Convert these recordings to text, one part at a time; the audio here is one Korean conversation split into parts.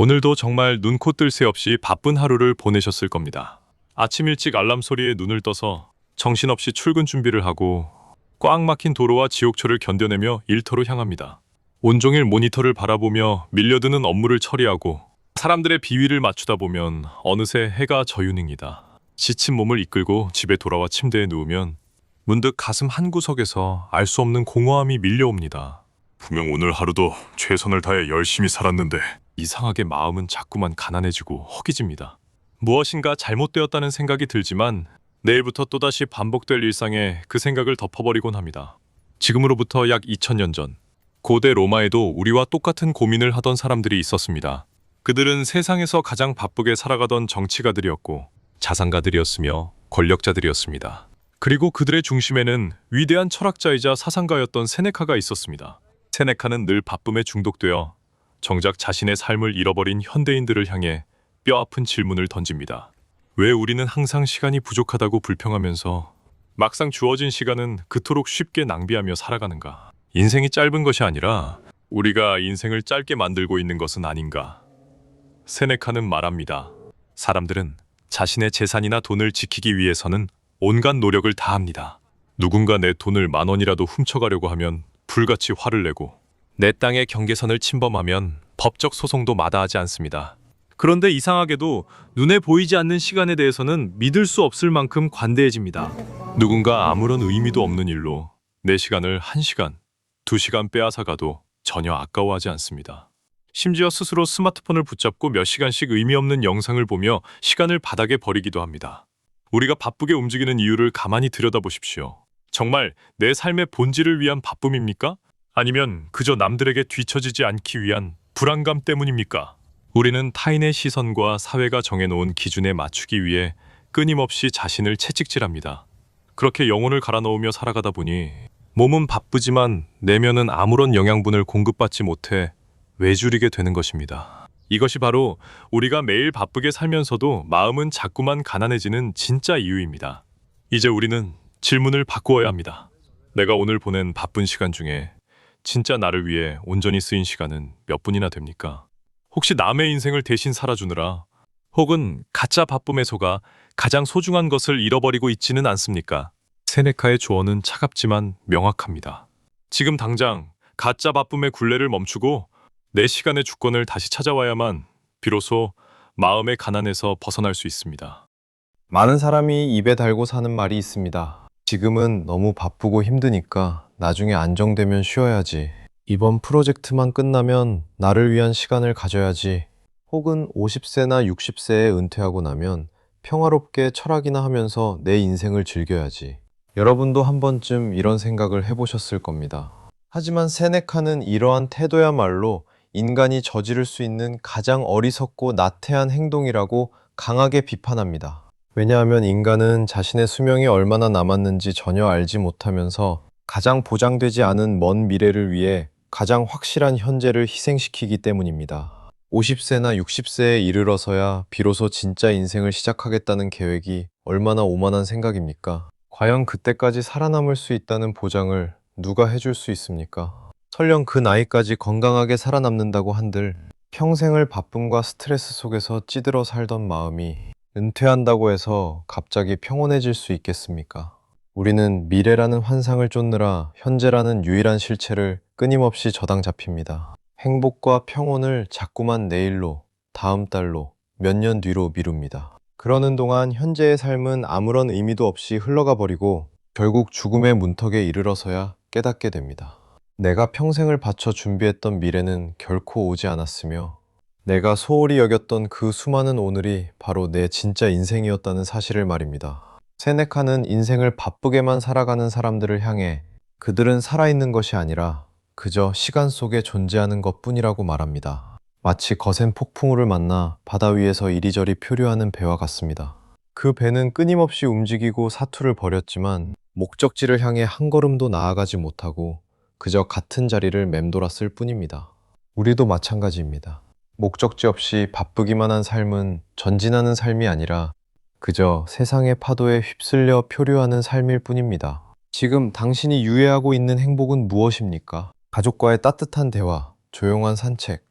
오늘도 정말 눈코 뜰 새 없이 바쁜 하루를 보내셨을 겁니다. 아침 일찍 알람 소리에 눈을 떠서 정신없이 출근 준비를 하고 꽉 막힌 도로와 지옥철을 견뎌내며 일터로 향합니다. 온종일 모니터를 바라보며 밀려드는 업무를 처리하고 사람들의 비위를 맞추다 보면 어느새 해가 저유닝이다. 지친 몸을 이끌고 집에 돌아와 침대에 누우면 문득 가슴 한구석에서 알 수 없는 공허함이 밀려옵니다. 분명 오늘 하루도 최선을 다해 열심히 살았는데 이상하게 마음은 자꾸만 가난해지고 허기집니다. 무엇인가 잘못되었다는 생각이 들지만 내일부터 또다시 반복될 일상에 그 생각을 덮어버리곤 합니다. 지금으로부터 약 2000년 전 고대 로마에도 우리와 똑같은 고민을 하던 사람들이 있었습니다. 그들은 세상에서 가장 바쁘게 살아가던 정치가들이었고 자산가들이었으며 권력자들이었습니다. 그리고 그들의 중심에는 위대한 철학자이자 사상가였던 세네카가 있었습니다. 세네카는 늘 바쁨에 중독되어 정작 자신의 삶을 잃어버린 현대인들을 향해 뼈아픈 질문을 던집니다. 왜 우리는 항상 시간이 부족하다고 불평하면서 막상 주어진 시간은 그토록 쉽게 낭비하며 살아가는가? 인생이 짧은 것이 아니라 우리가 인생을 짧게 만들고 있는 것은 아닌가? 세네카는 말합니다. 사람들은 자신의 재산이나 돈을 지키기 위해서는 온갖 노력을 다합니다. 누군가 내 돈을 10,000원이라도 훔쳐가려고 하면 불같이 화를 내고 내 땅의 경계선을 침범하면 법적 소송도 마다하지 않습니다. 그런데 이상하게도 눈에 보이지 않는 시간에 대해서는 믿을 수 없을 만큼 관대해집니다. 누군가 아무런 의미도 없는 일로 내 시간을 1시간, 2시간 빼앗아가도 전혀 아까워하지 않습니다. 심지어 스스로 스마트폰을 붙잡고 몇 시간씩 의미 없는 영상을 보며 시간을 바닥에 버리기도 합니다. 우리가 바쁘게 움직이는 이유를 가만히 들여다보십시오. 정말 내 삶의 본질을 위한 바쁨입니까? 아니면 그저 남들에게 뒤처지지 않기 위한 불안감 때문입니까? 우리는 타인의 시선과 사회가 정해놓은 기준에 맞추기 위해 끊임없이 자신을 채찍질합니다. 그렇게 영혼을 갈아넣으며 살아가다 보니 몸은 바쁘지만 내면은 아무런 영양분을 공급받지 못해 외줄이게 되는 것입니다. 이것이 바로 우리가 매일 바쁘게 살면서도 마음은 자꾸만 가난해지는 진짜 이유입니다. 이제 우리는 질문을 바꾸어야 합니다. 내가 오늘 보낸 바쁜 시간 중에 진짜 나를 위해 온전히 쓰인 시간은 몇 분이나 됩니까? 혹시 남의 인생을 대신 살아주느라 혹은 가짜 바쁨에 속아 가장 소중한 것을 잃어버리고 있지는 않습니까? 세네카의 조언은 차갑지만 명확합니다. 지금 당장 가짜 바쁨의 굴레를 멈추고 내 시간의 주권을 다시 찾아와야만 비로소 마음의 가난에서 벗어날 수 있습니다. 많은 사람이 입에 달고 사는 말이 있습니다. 지금은 너무 바쁘고 힘드니까 나중에 안정되면 쉬어야지. 이번 프로젝트만 끝나면 나를 위한 시간을 가져야지. 혹은 50세나 60세에 은퇴하고 나면 평화롭게 철학이나 하면서 내 인생을 즐겨야지. 여러분도 한 번쯤 이런 생각을 해보셨을 겁니다. 하지만 세네카는 이러한 태도야말로 인간이 저지를 수 있는 가장 어리석고 나태한 행동이라고 강하게 비판합니다. 왜냐하면 인간은 자신의 수명이 얼마나 남았는지 전혀 알지 못하면서 가장 보장되지 않은 먼 미래를 위해 가장 확실한 현재를 희생시키기 때문입니다. 50세나 60세에 이르러서야 비로소 진짜 인생을 시작하겠다는 계획이 얼마나 오만한 생각입니까? 과연 그때까지 살아남을 수 있다는 보장을 누가 해줄 수 있습니까? 설령 그 나이까지 건강하게 살아남는다고 한들 평생을 바쁨과 스트레스 속에서 찌들어 살던 마음이 은퇴한다고 해서 갑자기 평온해질 수 있겠습니까? 우리는 미래라는 환상을 쫓느라 현재라는 유일한 실체를 끊임없이 저당 잡힙니다. 행복과 평온을 자꾸만 내일로, 다음 달로, 몇 년 뒤로 미룹니다. 그러는 동안 현재의 삶은 아무런 의미도 없이 흘러가 버리고 결국 죽음의 문턱에 이르러서야 깨닫게 됩니다. 내가 평생을 바쳐 준비했던 미래는 결코 오지 않았으며 내가 소홀히 여겼던 그 수많은 오늘이 바로 내 진짜 인생이었다는 사실을 말입니다. 세네카는 인생을 바쁘게만 살아가는 사람들을 향해 그들은 살아있는 것이 아니라 그저 시간 속에 존재하는 것뿐이라고 말합니다. 마치 거센 폭풍우를 만나 바다 위에서 이리저리 표류하는 배와 같습니다. 그 배는 끊임없이 움직이고 사투를 벌였지만 목적지를 향해 한 걸음도 나아가지 못하고 그저 같은 자리를 맴돌았을 뿐입니다. 우리도 마찬가지입니다. 목적지 없이 바쁘기만 한 삶은 전진하는 삶이 아니라 그저 세상의 파도에 휩쓸려 표류하는 삶일 뿐입니다. 지금 당신이 유예하고 있는 행복은 무엇입니까? 가족과의 따뜻한 대화, 조용한 산책,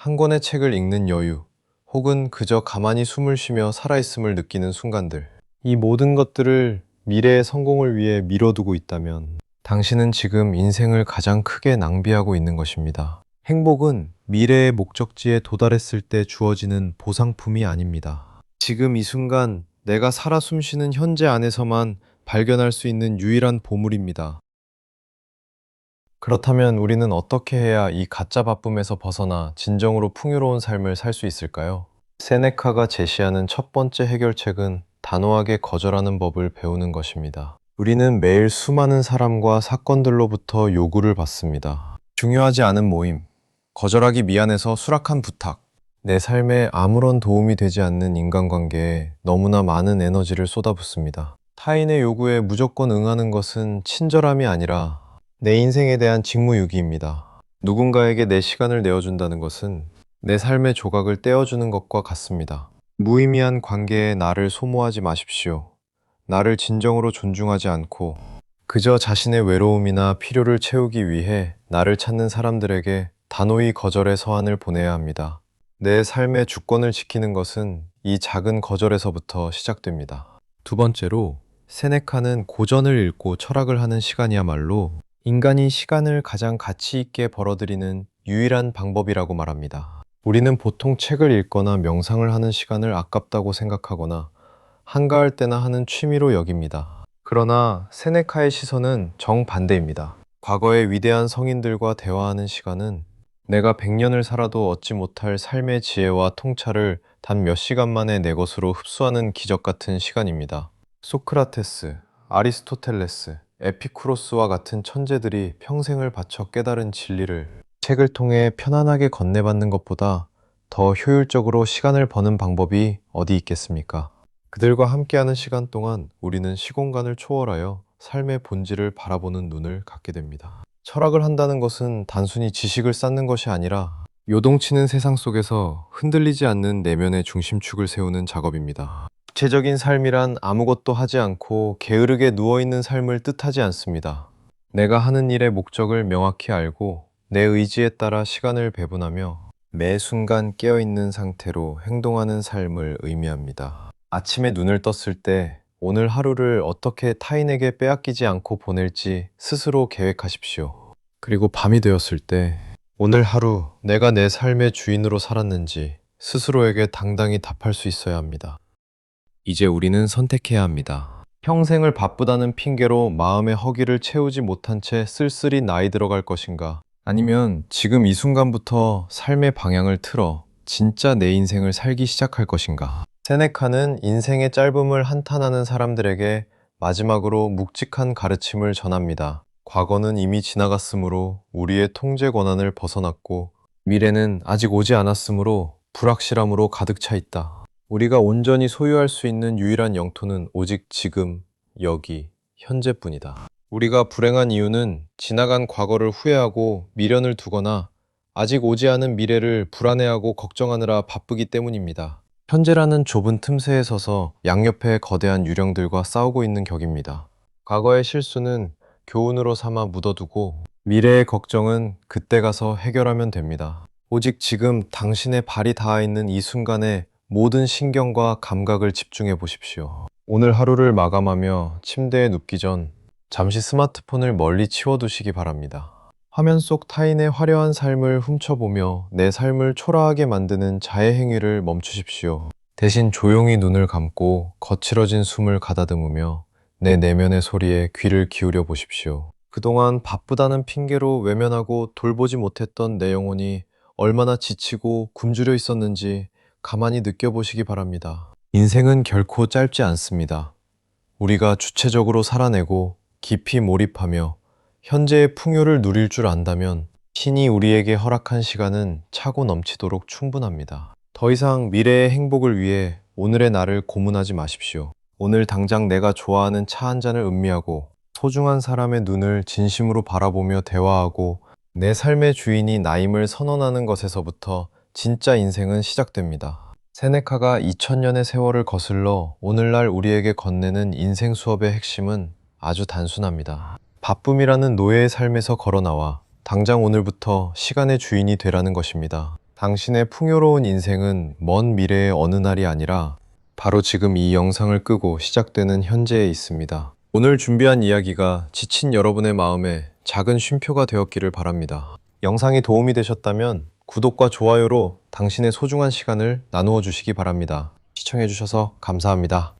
한 권의 책을 읽는 여유, 혹은 그저 가만히 숨을 쉬며 살아있음을 느끼는 순간들. 이 모든 것들을 미래의 성공을 위해 미뤄두고 있다면 당신은 지금 인생을 가장 크게 낭비하고 있는 것입니다. 행복은 미래의 목적지에 도달했을 때 주어지는 보상품이 아닙니다. 지금 이 순간 내가 살아 숨쉬는 현재 안에서만 발견할 수 있는 유일한 보물입니다. 그렇다면 우리는 어떻게 해야 이 가짜 바쁨에서 벗어나 진정으로 풍요로운 삶을 살 수 있을까요? 세네카가 제시하는 첫 번째 해결책은 단호하게 거절하는 법을 배우는 것입니다. 우리는 매일 수많은 사람과 사건들로부터 요구를 받습니다. 중요하지 않은 모임, 거절하기 미안해서 수락한 부탁, 내 삶에 아무런 도움이 되지 않는 인간관계에 너무나 많은 에너지를 쏟아붓습니다. 타인의 요구에 무조건 응하는 것은 친절함이 아니라 내 인생에 대한 직무유기입니다. 누군가에게 내 시간을 내어준다는 것은 내 삶의 조각을 떼어주는 것과 같습니다. 무의미한 관계에 나를 소모하지 마십시오. 나를 진정으로 존중하지 않고 그저 자신의 외로움이나 필요를 채우기 위해 나를 찾는 사람들에게 단호히 거절의 서한을 보내야 합니다. 내 삶의 주권을 지키는 것은 이 작은 거절에서부터 시작됩니다. 두 번째로, 세네카는 고전을 읽고 철학을 하는 시간이야말로 인간이 시간을 가장 가치 있게 벌어들이는 유일한 방법이라고 말합니다. 우리는 보통 책을 읽거나 명상을 하는 시간을 아깝다고 생각하거나 한가할 때나 하는 취미로 여깁니다. 그러나 세네카의 시선은 정반대입니다. 과거의 위대한 성인들과 대화하는 시간은 내가 100년을 살아도 얻지 못할 삶의 지혜와 통찰을 단 몇 시간 만에 내 것으로 흡수하는 기적 같은 시간입니다. 소크라테스, 아리스토텔레스, 에피쿠로스와 같은 천재들이 평생을 바쳐 깨달은 진리를 책을 통해 편안하게 건네받는 것보다 더 효율적으로 시간을 버는 방법이 어디 있겠습니까? 그들과 함께하는 시간 동안 우리는 시공간을 초월하여 삶의 본질을 바라보는 눈을 갖게 됩니다. 철학을 한다는 것은 단순히 지식을 쌓는 것이 아니라 요동치는 세상 속에서 흔들리지 않는 내면의 중심축을 세우는 작업입니다. 구체적인 삶이란 아무것도 하지 않고 게으르게 누워있는 삶을 뜻하지 않습니다. 내가 하는 일의 목적을 명확히 알고 내 의지에 따라 시간을 배분하며 매 순간 깨어있는 상태로 행동하는 삶을 의미합니다. 아침에 눈을 떴을 때 오늘 하루를 어떻게 타인에게 빼앗기지 않고 보낼지 스스로 계획하십시오. 그리고 밤이 되었을 때 오늘 하루 내가 내 삶의 주인으로 살았는지 스스로에게 당당히 답할 수 있어야 합니다. 이제 우리는 선택해야 합니다. 평생을 바쁘다는 핑계로 마음의 허기를 채우지 못한 채 쓸쓸히 나이 들어갈 것인가? 아니면 지금 이 순간부터 삶의 방향을 틀어 진짜 내 인생을 살기 시작할 것인가? 세네카는 인생의 짧음을 한탄하는 사람들에게 마지막으로 묵직한 가르침을 전합니다. 과거는 이미 지나갔으므로 우리의 통제 권한을 벗어났고 미래는 아직 오지 않았으므로 불확실함으로 가득 차 있다. 우리가 온전히 소유할 수 있는 유일한 영토는 오직 지금, 여기, 현재뿐이다. 우리가 불행한 이유는 지나간 과거를 후회하고 미련을 두거나 아직 오지 않은 미래를 불안해하고 걱정하느라 바쁘기 때문입니다. 현재라는 좁은 틈새에 서서 양옆의 거대한 유령들과 싸우고 있는 격입니다. 과거의 실수는 교훈으로 삼아 묻어두고 미래의 걱정은 그때 가서 해결하면 됩니다. 오직 지금 당신의 발이 닿아 있는 이 순간에 모든 신경과 감각을 집중해 보십시오. 오늘 하루를 마감하며 침대에 눕기 전 잠시 스마트폰을 멀리 치워두시기 바랍니다. 화면 속 타인의 화려한 삶을 훔쳐보며 내 삶을 초라하게 만드는 자해 행위를 멈추십시오. 대신 조용히 눈을 감고 거칠어진 숨을 가다듬으며 내 내면의 소리에 귀를 기울여 보십시오. 그동안 바쁘다는 핑계로 외면하고 돌보지 못했던 내 영혼이 얼마나 지치고 굶주려 있었는지 가만히 느껴보시기 바랍니다. 인생은 결코 짧지 않습니다. 우리가 주체적으로 살아내고 깊이 몰입하며 현재의 풍요를 누릴 줄 안다면 신이 우리에게 허락한 시간은 차고 넘치도록 충분합니다. 더 이상 미래의 행복을 위해 오늘의 나를 고문하지 마십시오. 오늘 당장 내가 좋아하는 차 한 잔을 음미하고 소중한 사람의 눈을 진심으로 바라보며 대화하고 내 삶의 주인이 나임을 선언하는 것에서부터 진짜 인생은 시작됩니다. 세네카가 2000년의 세월을 거슬러 오늘날 우리에게 건네는 인생 수업의 핵심은 아주 단순합니다. 바쁨이라는 노예의 삶에서 걸어나와 당장 오늘부터 시간의 주인이 되라는 것입니다. 당신의 풍요로운 인생은 먼 미래의 어느 날이 아니라 바로 지금 이 영상을 끄고 시작되는 현재에 있습니다. 오늘 준비한 이야기가 지친 여러분의 마음에 작은 쉼표가 되었기를 바랍니다. 영상이 도움이 되셨다면 구독과 좋아요로 당신의 소중한 시간을 나누어 주시기 바랍니다. 시청해주셔서 감사합니다.